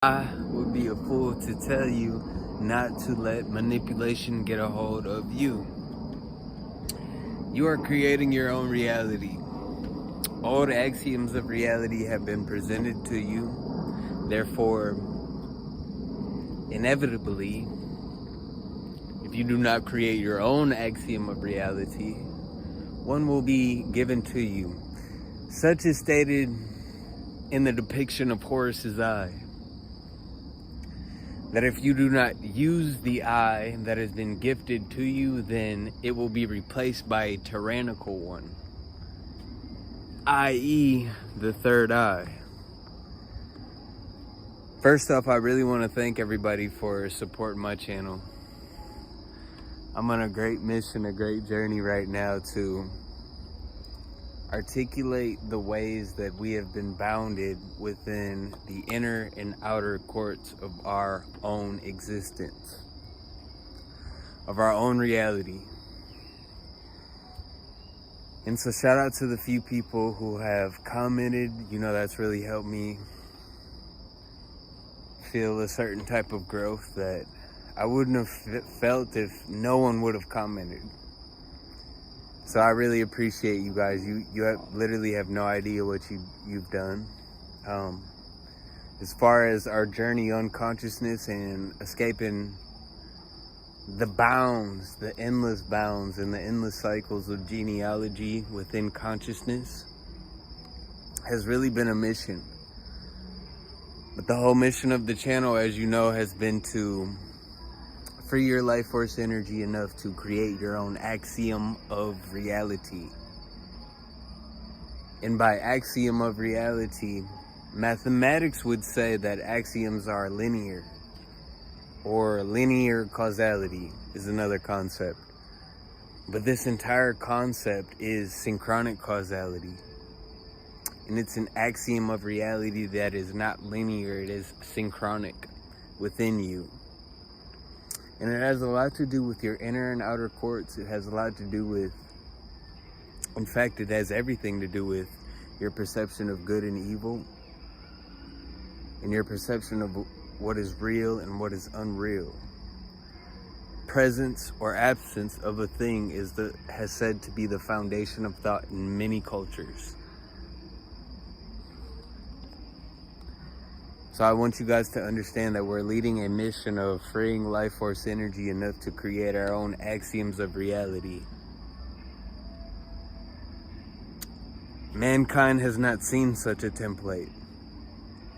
I would be a fool to tell you not to let manipulation get a hold of you. You are creating your own reality. All the axioms of reality have been presented to you. Therefore, inevitably, if you do not create your own axiom of reality, one will be given to you. Such is stated in the depiction of Horus's eye, that if you do not use the eye that has been gifted to you, then it will be replaced by a tyrannical one, i.e. the third eye. First off, I really want to thank everybody for supporting my channel. I'm on a great mission, a great journey right now to articulate the ways that we have been bounded within the inner and outer courts of our own existence, of our own reality. And so shout out to the few people who have commented. That's really helped me feel a certain type of growth that I wouldn't have felt if no one would have commented. So I really appreciate you guys. You literally have no idea what you've done. As far as our journey on consciousness and escaping the bounds, the endless bounds and the endless cycles of genealogy within consciousness has really been a mission. But the whole mission of the channel, as you know, has been to free your life force energy enough to create your own axiom of reality. And by axiom of reality, mathematics would say that axioms are linear, or linear causality is another concept. But this entire concept is synchronic causality. And it's an axiom of reality that is not linear, it is synchronic within you. And it has a lot to do with your inner and outer courts. It has a lot to do with, in fact, it has everything to do with your perception of good and evil, and your perception of what is real and what is unreal. Presence or absence of a thing has said to be the foundation of thought in many cultures. So I want you guys to understand that we're leading a mission of freeing life force energy enough to create our own axioms of reality. Mankind has not seen such a template.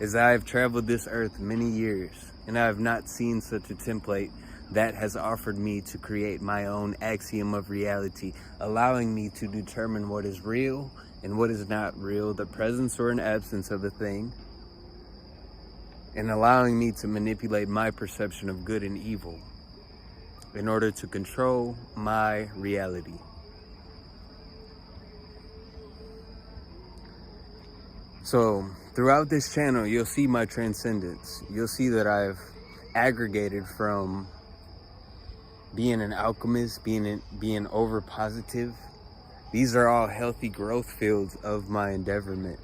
As I have traveled this earth many years, and I have not seen such a template that has offered me to create my own axiom of reality, allowing me to determine what is real and what is not real, the presence or an absence of a thing, and allowing me to manipulate my perception of good and evil in order to control my reality. So throughout this channel, you'll see my transcendence. You'll see that I've aggregated from being an alchemist, being over positive. These are all healthy growth fields of my endeavorment.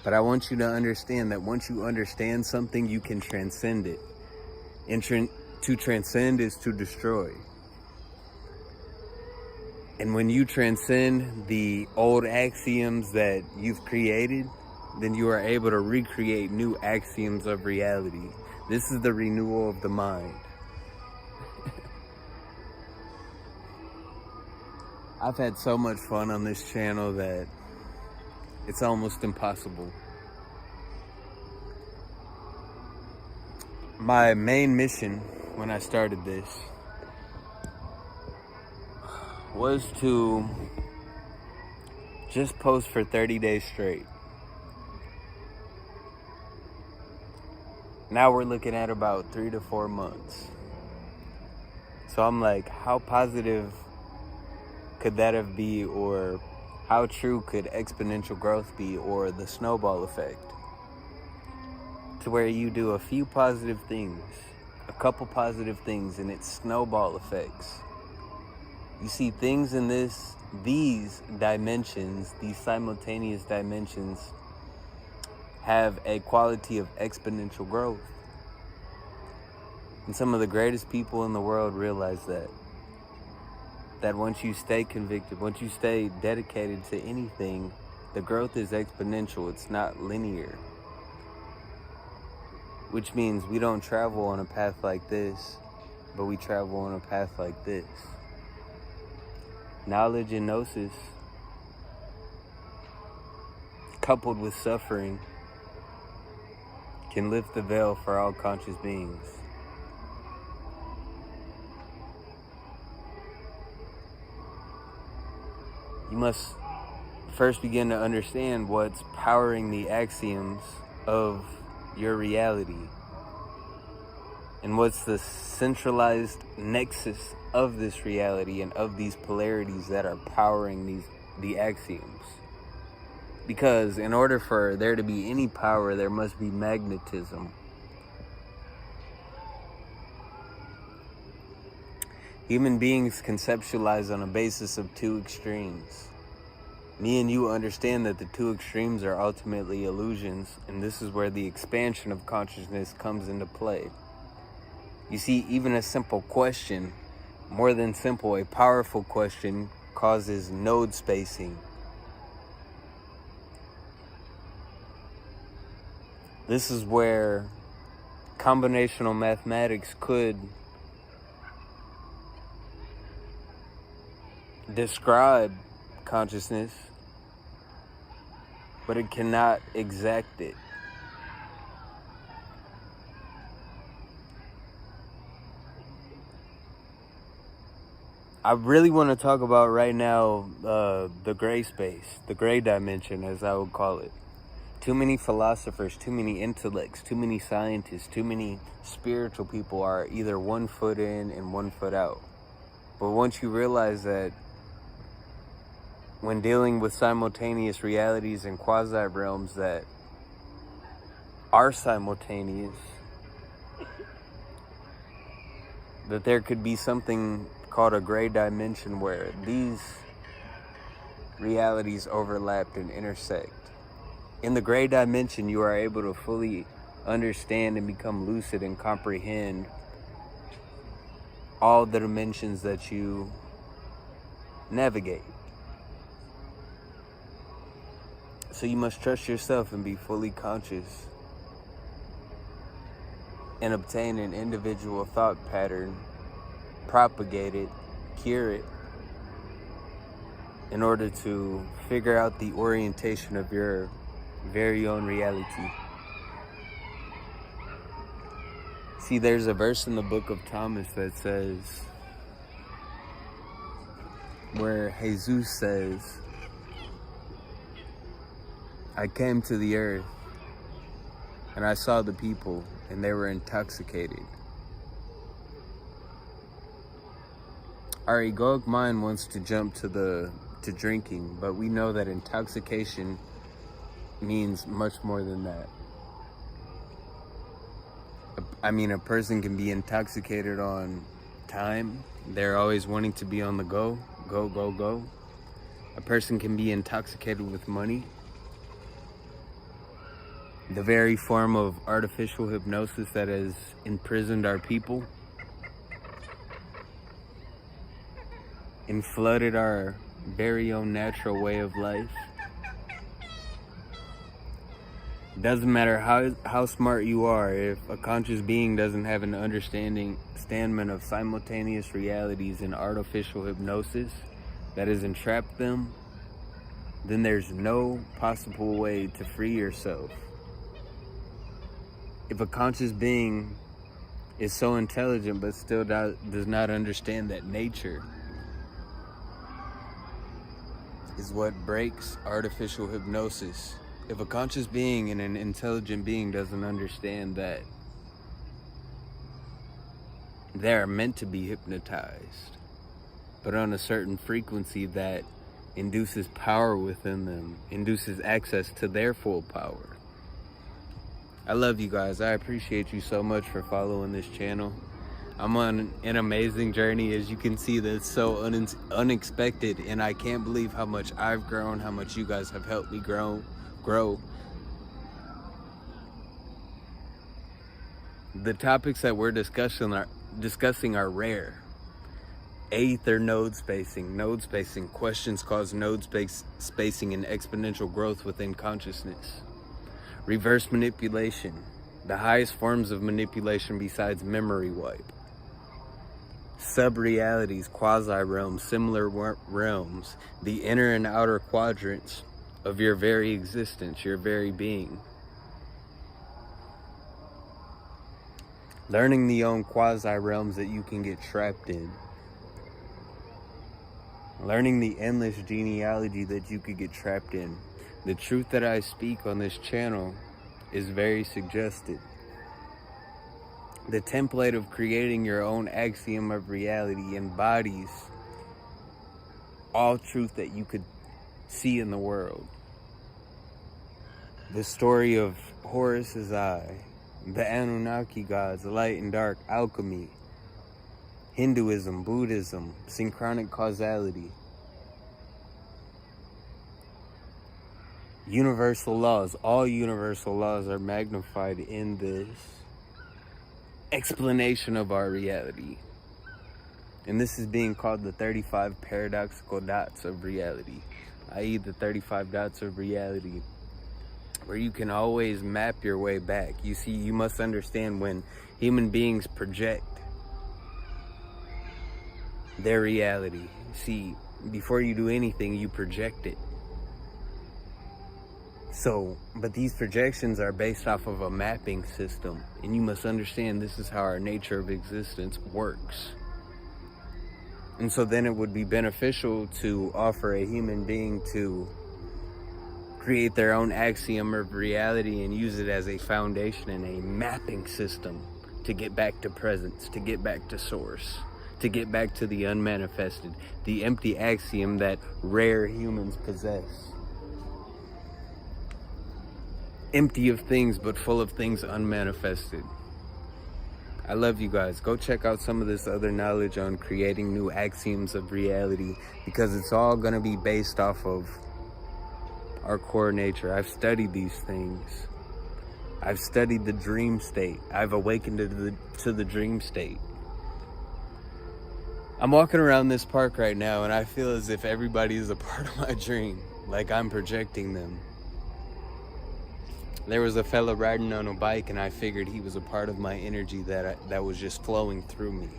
But I want you to understand that once you understand something, you can transcend it. And to transcend is to destroy. And when you transcend the old axioms that you've created, then you are able to recreate new axioms of reality. This is the renewal of the mind. I've had so much fun on this channel that it's almost impossible. My main mission when I started this was to just post for 30 days straight. Now we're looking at about 3 to 4 months. So I'm like, how positive could that have been, or how true could exponential growth be, or the snowball effect? To where you do a few positive things, a couple positive things, and it snowball effects. You see things in these dimensions, these simultaneous dimensions, have a quality of exponential growth. And some of the greatest people in the world realize that once you stay convicted, once you stay dedicated to anything, the growth is exponential. It's not linear. Which means we don't travel on a path like this, but we travel on a path like this. Knowledge and gnosis, coupled with suffering, can lift the veil for all conscious beings. You must first begin to understand what's powering the axioms of your reality and what's the centralized nexus of this reality and of these polarities that are powering the axioms. Because in order for there to be any power, there must be magnetism. Human beings conceptualize on a basis of two extremes. Me and you understand that the two extremes are ultimately illusions, and this is where the expansion of consciousness comes into play. You see, even a simple question, more than simple, a powerful question, causes node spacing. This is where combinational mathematics could describe consciousness, but it cannot exact it. I really want to talk about right now the gray space, the gray dimension, as I would call it. Too many philosophers, too many intellects, too many scientists, too many spiritual people are either 1 foot in and 1 foot out. But once you realize that when dealing with simultaneous realities and quasi-realms that are simultaneous, that there could be something called a gray dimension where these realities overlap and intersect. In the gray dimension, you are able to fully understand and become lucid and comprehend all the dimensions that you navigate. So you must trust yourself and be fully conscious and obtain an individual thought pattern, propagate it, cure it, in order to figure out the orientation of your very own reality. See, there's a verse in the book of Thomas that says, where Jesus says, I came to the earth and I saw the people and they were intoxicated. Our egoic mind wants to jump to drinking, but we know that intoxication means much more than that. I mean, a person can be intoxicated on time. They're always wanting to be on the go. Go, go, go. A person can be intoxicated with money. The very form of artificial hypnosis that has imprisoned our people and flooded our very own natural way of life. Doesn't matter how smart you are, if a conscious being doesn't have an understanding of simultaneous realities and artificial hypnosis that has entrapped them, then there's no possible way to free yourself. If a conscious being is so intelligent but still does not understand that nature is what breaks artificial hypnosis. If a conscious being and an intelligent being doesn't understand that they are meant to be hypnotized, but on a certain frequency that induces power within them, induces access to their full power. I love you guys. I appreciate you so much for following this channel. I'm on an amazing journey, as you can see, that's so unexpected, and I can't believe how much I've grown, how much you guys have helped me grow. The topics that we're discussing are rare. Aether node spacing. Questions cause node spacing and exponential growth within consciousness. Reverse manipulation, the highest forms of manipulation besides memory wipe. Sub-realities, quasi-realms, similar realms, the inner and outer quadrants of your very existence, your very being. Learning the own quasi-realms that you can get trapped in. Learning the endless genealogy that you could get trapped in. The truth that I speak on this channel is very suggested. The template of creating your own axiom of reality embodies all truth that you could see in the world. The story of Horus's eye, the Anunnaki gods, light and dark, alchemy, Hinduism, Buddhism, synchronic causality, universal laws. All universal laws are magnified in this explanation of our reality. And this is being called the 35 paradoxical dots of reality, i.e. the 35 dots of reality, where you can always map your way back. You see, you must understand when human beings project their reality. See, before you do anything, you project it. So, but these projections are based off of a mapping system, and you must understand this is how our nature of existence works. And so then it would be beneficial to offer a human being to create their own axiom of reality and use it as a foundation and a mapping system to get back to presence, to get back to source, to get back to the unmanifested, the empty axiom that rare humans possess. Empty of things, but full of things unmanifested. I love you guys. Go check out some of this other knowledge on creating new axioms of reality, because it's all going to be based off of our core nature. I've studied these things. I've studied the dream state. I've awakened to the dream state. I'm walking around this park right now, and I feel as if everybody is a part of my dream, like I'm projecting them. There was a fella riding on a bike, and I figured he was a part of my energy that was just flowing through me.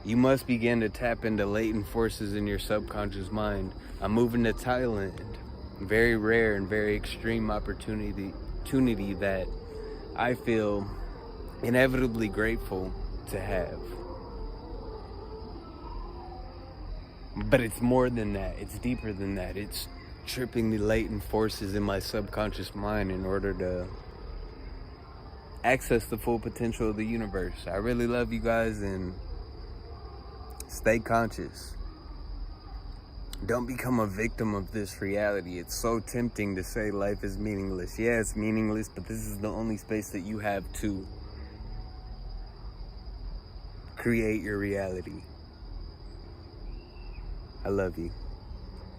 You must begin to tap into latent forces in your subconscious mind. I'm moving to Thailand. Very rare and very extreme opportunity that I feel inevitably grateful to have. But it's more than that. It's deeper than that. It's tripping the latent forces in my subconscious mind in order to access the full potential of the universe. I really love you guys, and stay conscious. Don't become a victim of this reality. It's so tempting to say life is meaningless. Yeah, it's meaningless, but this is the only space that you have to create your reality. I love you.